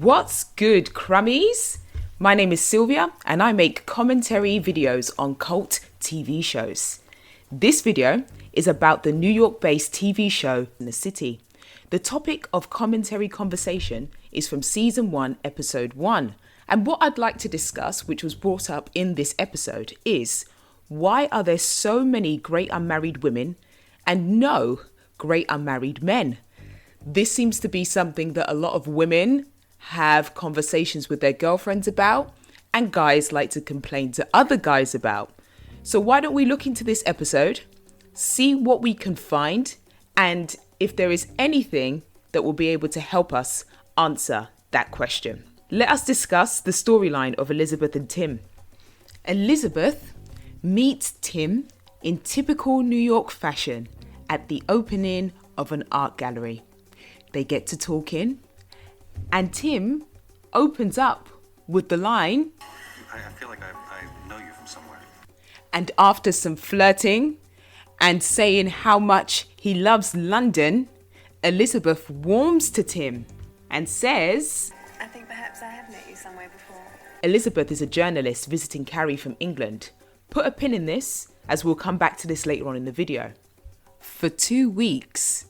What's good, crummies? My name is Sylvia and I make commentary videos on cult TV shows. This video is about the New York-based TV show in the city. The topic of commentary conversation is from season 1, episode 1. And what I'd like to discuss, which was brought up in this episode, is why are there so many great unmarried women and no great unmarried men? This seems to be something that a lot of women have conversations with their girlfriends about, and guys like to complain to other guys about. So why don't we look into this episode, see what we can find, and if there is anything that will be able to help us answer that question. Let us discuss the storyline of Elizabeth and Tim. Elizabeth meets Tim in typical New York fashion at the opening of an art gallery. They get to talking, and Tim opens up with the line, I feel like I know you from somewhere. And after some flirting and saying how much he loves London, Elizabeth warms to Tim and says, I think perhaps I have met you somewhere before. Elizabeth is a journalist visiting Carrie from England. Put a pin in this, as we'll come back to this later on in the video. For 2 weeks,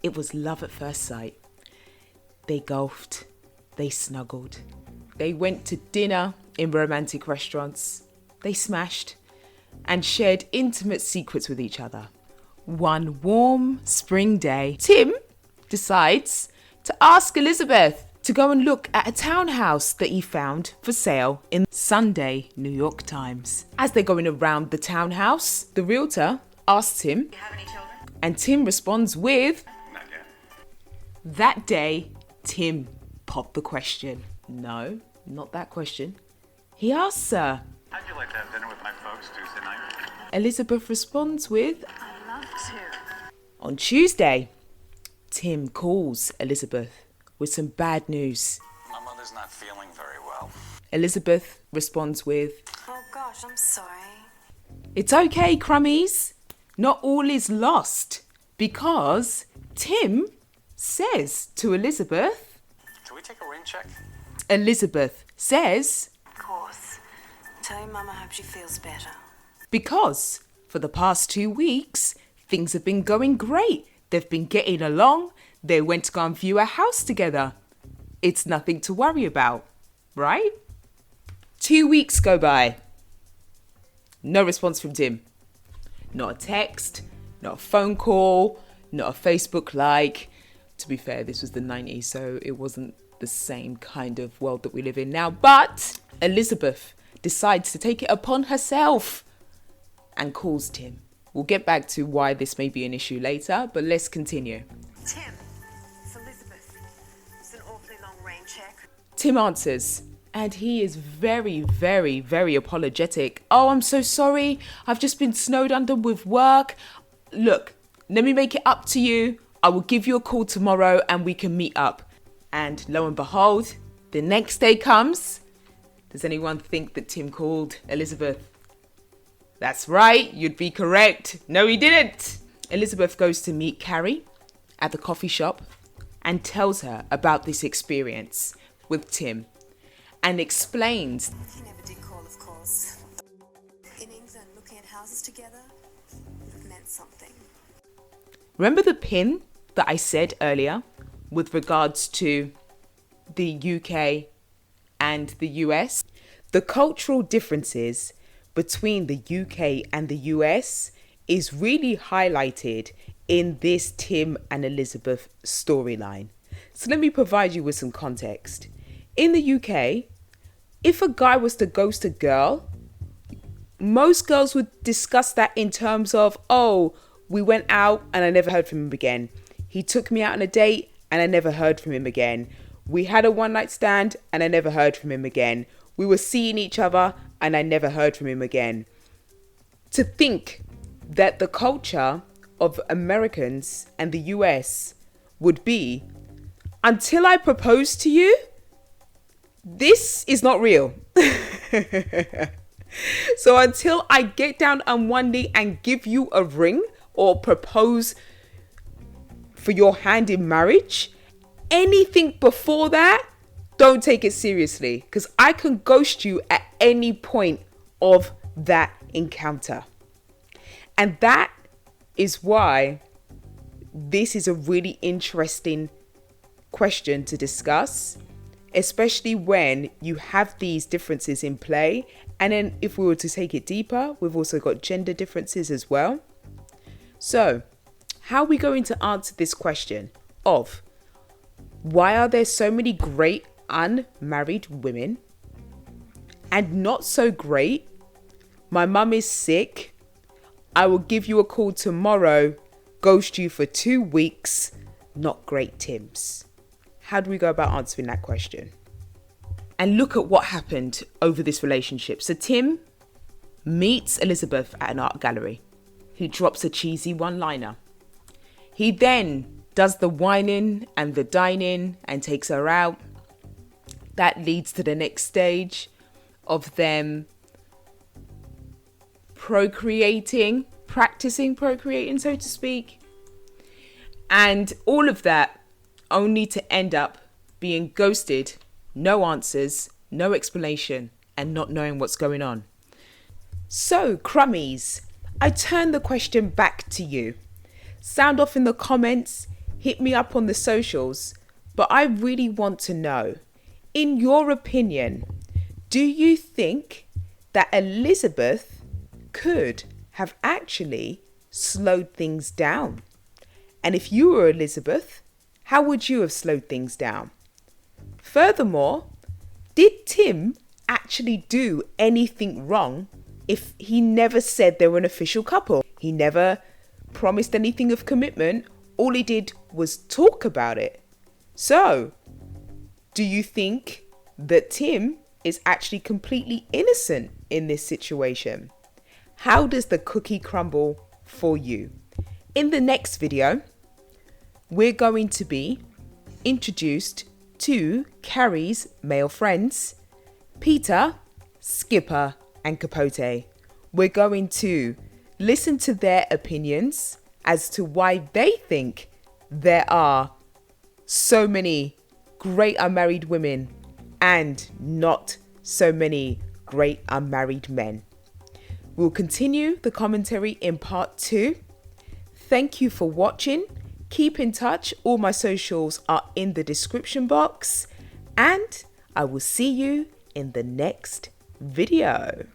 it was love at first sight. They golfed, they snuggled, they went to dinner in romantic restaurants, they smashed and shared intimate secrets with each other. One warm spring day, Tim decides to ask Elizabeth to go and look at a townhouse that he found for sale in Sunday New York Times. As they're going around the townhouse, the realtor asks him, Do you have any children? and Tim responds with, Not yet. That day, Tim popped the question. No, not that question. He asks her. How'd you like to have dinner with my folks Tuesday night? Elizabeth responds with, I'd love to. On Tuesday, Tim calls Elizabeth with some bad news. My mother's not feeling very well. Elizabeth responds with, Oh gosh, I'm sorry. It's okay, crummies. Not all is lost, because Tim says to Elizabeth, Can we take a rain check? Elizabeth says, Of course. Tell your mum I hope she feels better. because for the past 2 weeks, things have been going great. They've been getting along. They went to go and view a house together. It's nothing to worry about, right? 2 weeks go by. No response from Tim. Not a text, not a phone call, not a Facebook like. To be fair, this was the 90s, so it wasn't the same kind of world that we live in now. But Elizabeth decides to take it upon herself and calls Tim. We'll get back to why this may be an issue later, but let's continue. Tim, it's Elizabeth. It's an awfully long rain check. Tim answers, and he is very, very, very apologetic. Oh, I'm so sorry. I've just been snowed under with work. Look, let me make it up to you. I will give you a call tomorrow and we can meet up. And lo and behold, the next day comes. Does anyone think that Tim called Elizabeth? That's right, you'd be correct. No, he didn't. Elizabeth goes to meet Carrie at the coffee shop and tells her about this experience with Tim and explains He never did call, of course. In England, looking at houses together meant something. Remember the pin that I said earlier with regards to the UK and the US? The cultural differences between the UK and the US is really highlighted in this Tim and Elizabeth storyline. So let me provide you with some context. In the UK, if a guy was to ghost a girl, most girls would discuss that in terms of, oh, we went out and I never heard from him again. He took me out on a date and I never heard from him again. We had a one-night stand and I never heard from him again. We were seeing each other and I never heard from him again. To think that the culture of Americans and the US would be, until I propose to you, this is not real. So until I get down on one knee and give you a ring or propose for your hand in marriage, anything before that don't take it seriously, because I can ghost you at any point of that encounter. And that is why this is a really interesting question to discuss, especially when you have these differences in play. And then if we were to take it deeper, we've also got gender differences as well. So how are we going to answer this question of why are there so many great unmarried women and not so great? My mum is sick. I will give you a call tomorrow, ghost you for 2 weeks, not great Tims. How do we go about answering that question? And look at what happened over this relationship. So Tim meets Elizabeth at an art gallery. He drops a cheesy one-liner. He then does the whining and the dining and takes her out. That leads to the next stage of them practicing procreating, so to speak. And all of that only to end up being ghosted, no answers, no explanation, and not knowing what's going on. So, Crummies, I turn the question back to you. Sound off in the comments, hit me up on the socials, but I really want to know, in your opinion, do you think that Elizabeth could have actually slowed things down? And if you were Elizabeth, how would you have slowed things down? Furthermore, did Tim actually do anything wrong if he never said they were an official couple? He never promised anything of commitment. All he did was talk about it. So, do you think that Tim is actually completely innocent in this situation? How does the cookie crumble for you? In the next video, we're going to be introduced to Carrie's male friends, Peter, Skipper, and Capote. We're going to listen to their opinions as to why they think there are so many great unmarried women and not so many great unmarried men. We'll continue the commentary in part 2. Thank you for watching. Keep in touch. All my socials are in the description box. And I will see you in the next video.